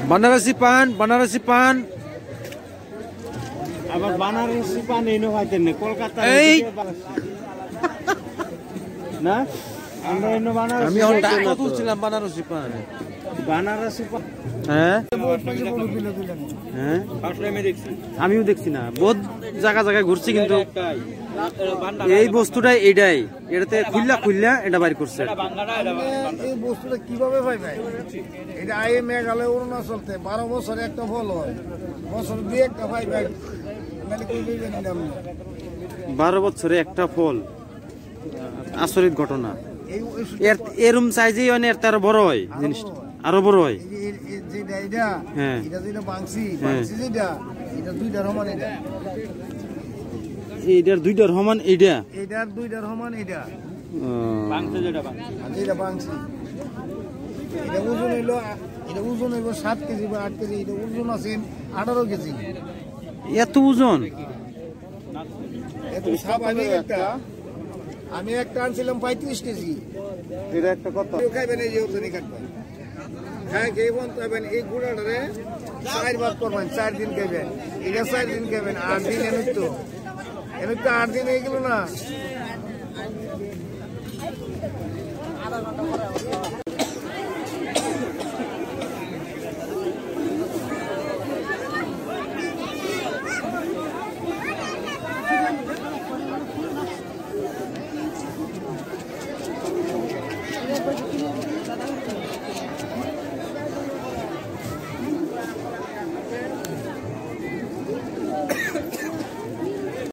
বানারসি পান আবার বানারসি পান এনে খাইতেন না কলকাতা এই না আমরা এনে বানারসি আমি এখন টাকা তুলছিলাম বানারসি পান হ্যাঁ হ্যাঁ আমিও দেখছি না বহুত জায়গায় ঘুরছি কিন্তু এই বস্তুটা এটাই এটাতে খুললা এটা বাইর করছে এই বস্তুটা কিভাবে পাই ভাই এটা আইএ মেঘালয় অরুণাচল 12 বছরে একটা ফল হয় বছর দুই একটা পাই ভাই 12 বছরে একটা ফল আচরিত ঘটনা এরম সাইজে এর তার বড় হয় জিনিসটা আরো বড় হয় হ্যাঁ যেটা বাংসি যেটা এটা দুইটার সমান এটার দুইটার সমান এটার দুইটার সমান এটা বাংসি এটা ওজন হইলো 7 কেজি বা 8 কেজি এটা ওজন আছে 18 কেজি এত ওজন আমি একটা আনছিলাম 35 কেজি এটা একটা কত খাইবেন এই যে ওজনই কাটবেন খাই খেয়ে বলতেন এই গুড়াটারে 4 ভাগ করবেন 4 দিন খাইবেন এটা 4 দিন খাইবেন 8 দিন এনে তো 8 দিন হয়ে গেল না